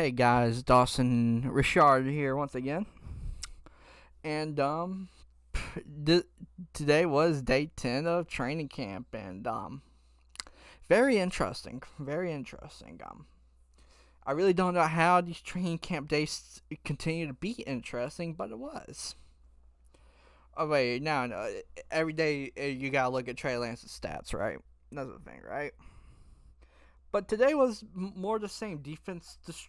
Hey guys, Dawson Richard here once again, and th- today was day 10 of training camp, and very interesting, very interesting. I really don't know how these training camp days continue to be interesting, but it was. Oh wait, now no, every day you gotta look at Trey Lance's stats, right? That's the thing, right? But today was more the same. Defense, just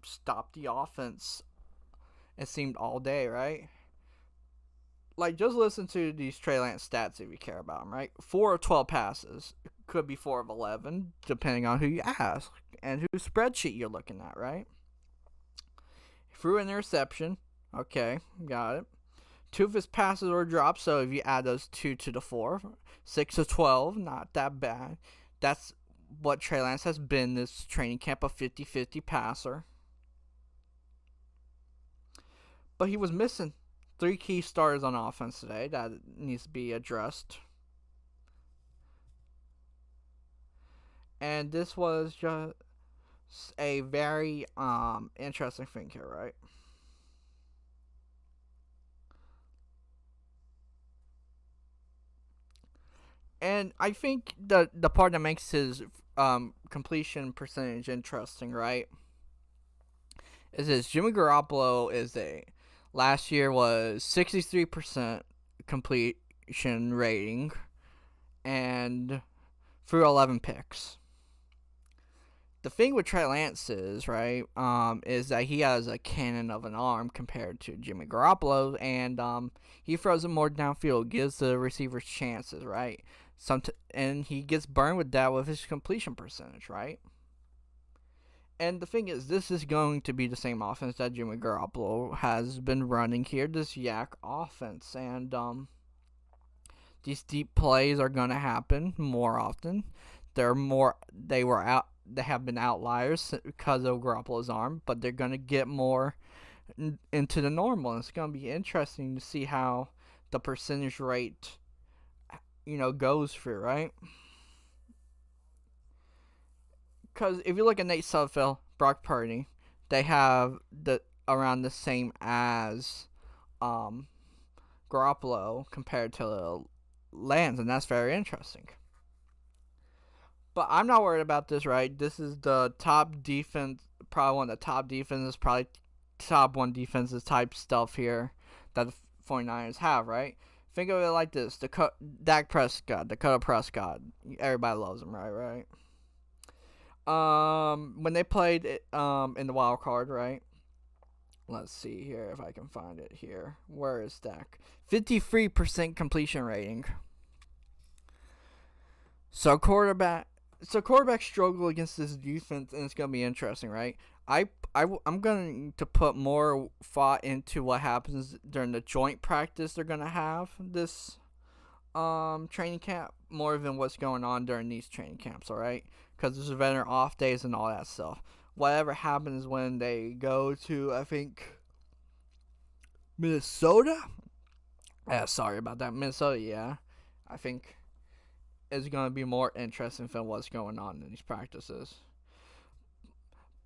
stopped the offense. It seemed all day, right? Like, just listen to these Trey Lance stats if you care about them, right? 4 of 12 passes. Could be 4 of 11, depending on who you ask and whose spreadsheet you're looking at, right? Threw an interception. Okay, got it. 2 of his passes were dropped, so if you add those 2 to the 4, 6 of 12, not that bad. That's what Trey Lance has been this training camp, a 50-50 passer. But he was missing 3 key starters on offense today. That needs to be addressed. And this was just a very interesting thing here, right? And I think the part that makes his completion percentage interesting, right, is this: Jimmy Garoppolo is a last year was 63% completion rating and threw 11 picks. The thing with Trey Lance is, right, is that he has a cannon of an arm compared to Jimmy Garoppolo, and he throws it more downfield, gives the receivers chances, right? And he gets burned with that with his completion percentage, right? And the thing is, this is going to be the same offense that Jimmy Garoppolo has been running here, this Yak offense, and these deep plays are going to happen more often. They have been outliers because of Garoppolo's arm, but they're going to get more into the normal. And it's going to be interesting to see how the percentage rate, goes for, right? Because if you look at Nate Sudfeld, Brock Purdy, they have around the same as Garoppolo compared to Lance, and that's very interesting. But I'm not worried about this, right? This is the top defense, probably one of the top defenses, probably top one defenses type stuff here that the 49ers have, right? Think of it like this: Dak Prescott, Dakota Prescott, everybody loves him, right? When they played in the wild card, right? Let's see here if I can find it here. Where is Dak? 53% completion rating. So quarterbacks struggle against this defense, and it's gonna be interesting, right? I'm going to put more thought into what happens during the joint practice they're gonna have this training camp more than what's going on during these training camps, all right? Because there's veteran off days and all that stuff. Whatever happens when they go to, I think, Minnesota. Yeah, sorry about that, Minnesota. Yeah, I think is going to be more interesting than what's going on in these practices.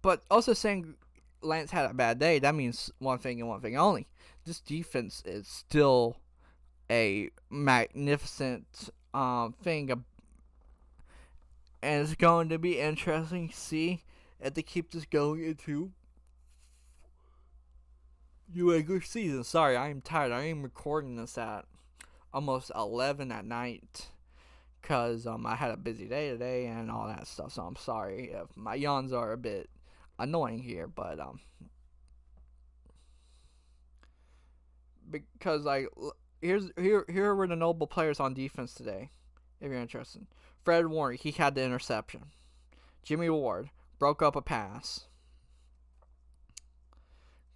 But also saying Lance had a bad day, that means one thing and one thing only. This defense is still a magnificent thing, and it's going to be interesting to see if they keep this going into New England season. Sorry, I am tired. I am recording this at almost 11 at night because I had a busy day today and all that stuff. So I'm sorry if my yawns are a bit annoying here, but because like here were the notable players on defense today. If you're interested, Fred Warner, he had the interception. Jimmy Ward broke up a pass.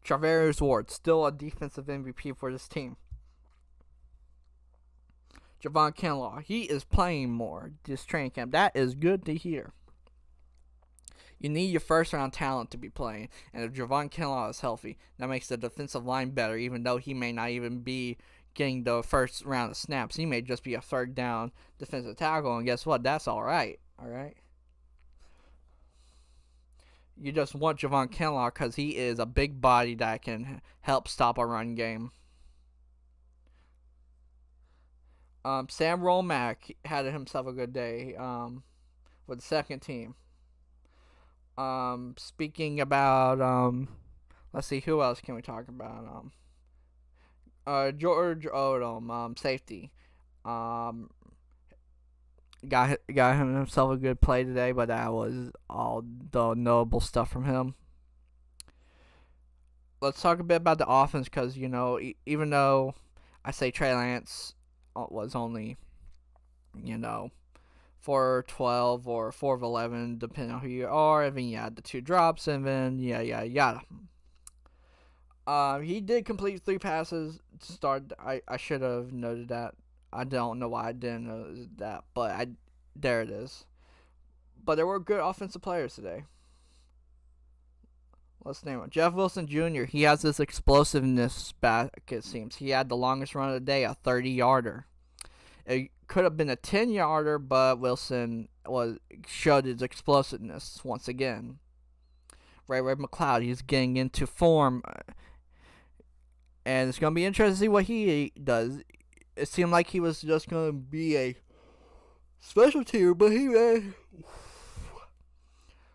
Charvarius Ward, still a defensive MVP for this team. Javon Kinlaw, he is playing more this training camp. That is good to hear. You need your first round talent to be playing, and if Javon Kinlaw is healthy, that makes the defensive line better, even though he may not even be getting the first round of snaps. He may just be a third down defensive tackle, and guess what? That's all right. You just want Javon Kinlaw because he is a big body that can help stop a run game. Sam Romack had himself a good day with the second team. Speaking about let's see, who else can we talk about? George Odom, safety. Um, got himself a good play today, but that was all the notable stuff from him. Let's talk a bit about the offense because, even though I say Trey Lance was only, 4-12 or 4-11, depending on who you are, and then you had the 2 drops, and then yada. He did complete 3 passes to start. I should have noted that. I don't know why I didn't know that, but there it is. But there were good offensive players today. Let's name it. Jeff Wilson Jr. He has this explosiveness back, it seems. He had the longest run of the day, a 30-yarder. It could have been a 10-yarder, but Wilson showed his explosiveness once again. Ray McLeod, he's getting into form. And it's going to be interesting to see what he does. It seemed like he was just going to be a special teamer, but he may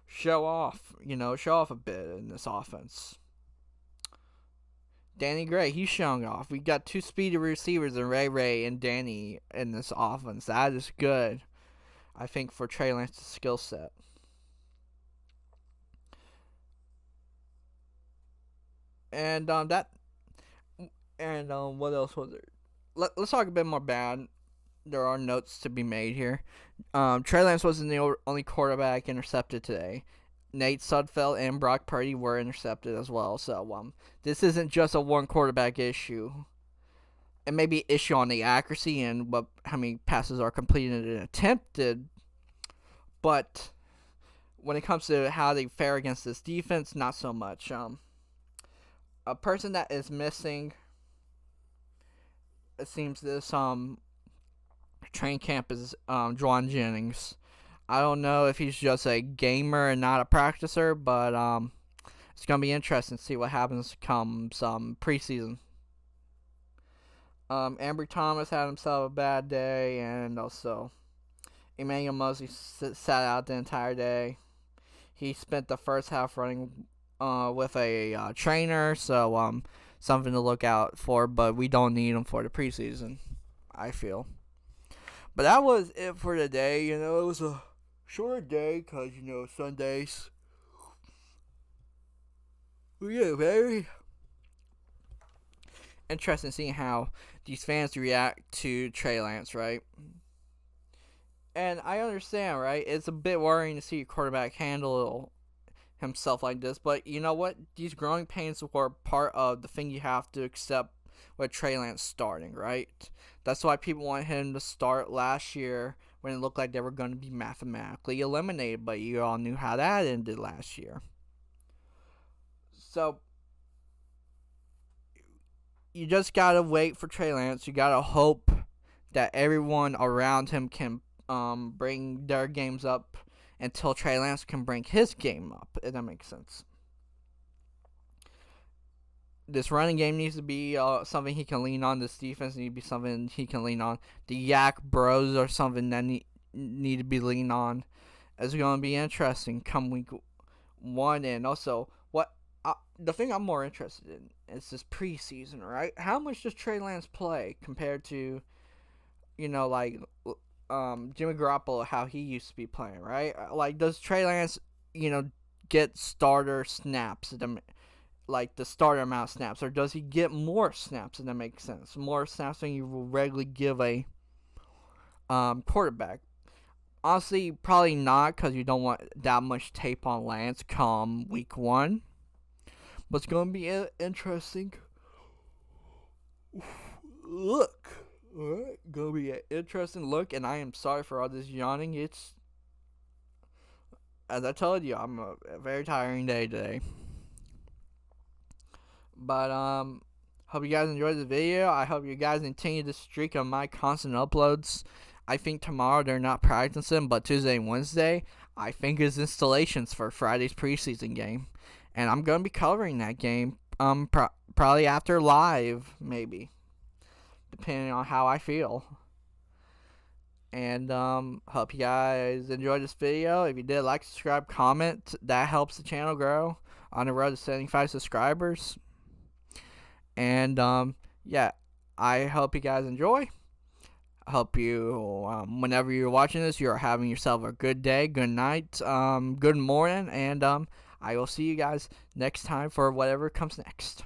show off a bit in this offense. Danny Gray, he's showing off. We got 2 speedy receivers in Ray and Danny in this offense. That is good, I think, for Trey Lance's skill set. And what else was there? Let's talk a bit more bad. There are notes to be made here. Trey Lance wasn't the only quarterback intercepted today. Nate Sudfeld and Brock Purdy were intercepted as well. So this isn't just a one quarterback issue. It may be an issue on the accuracy and how many passes are completed and attempted. But when it comes to how they fare against this defense, not so much. A person that is missing, it seems this training camp is Juwan Jennings. I don't know if he's just a gamer and not a practicer, but it's going to be interesting to see what happens come some preseason. Ambry Thomas had himself a bad day, and also Emmanuel Mosley sat out the entire day. He spent the first half running with a trainer, so something to look out for, but we don't need him for the preseason, I feel. But that was it for today. It was a shorter day because, Sundays. Yeah, very interesting seeing how these fans react to Trey Lance, right? And I understand, right? It's a bit worrying to see a quarterback handle himself like this, but you know what? These growing pains were part of the thing you have to accept with Trey Lance starting, right? That's why people wanted him to start last year when it looked like they were going to be mathematically eliminated, but you all knew how that ended last year. So you just gotta wait for Trey Lance. You gotta hope that everyone around him can bring their games up until Trey Lance can bring his game up, if that makes sense. This running game needs to be something he can lean on. This defense needs to be something he can lean on. The Yak Bros are something that need to be leaned on. It's going to be interesting come week 1. And also, the thing I'm more interested in is this preseason, right? How much does Trey Lance play compared to, like Jimmy Garoppolo, how he used to be playing, right? Like, does Trey Lance, get starter snaps, like the starter amount of snaps, or does he get more snaps, if that makes sense? More snaps than you will regularly give a quarterback. Honestly, probably not, because you don't want that much tape on Lance come week 1. But it's going to be interesting. Look. Alright, going to be an interesting look, and I am sorry for all this yawning. It's, as I told you, I'm a very tiring day today. But, hope you guys enjoyed the video. I hope you guys continue the streak of my constant uploads. I think tomorrow they're not practicing, but Tuesday and Wednesday, I think is installations for Friday's preseason game, and I'm gonna be covering that game. Probably after live, maybe, depending on how I feel. And hope you guys enjoyed this video. If you did, like, subscribe, comment. That helps the channel grow on the road to 75 subscribers. And yeah, I hope you guys enjoy. I hope you, whenever you're watching this, you're having yourself a good day, good night, good morning, and I will see you guys next time for whatever comes next.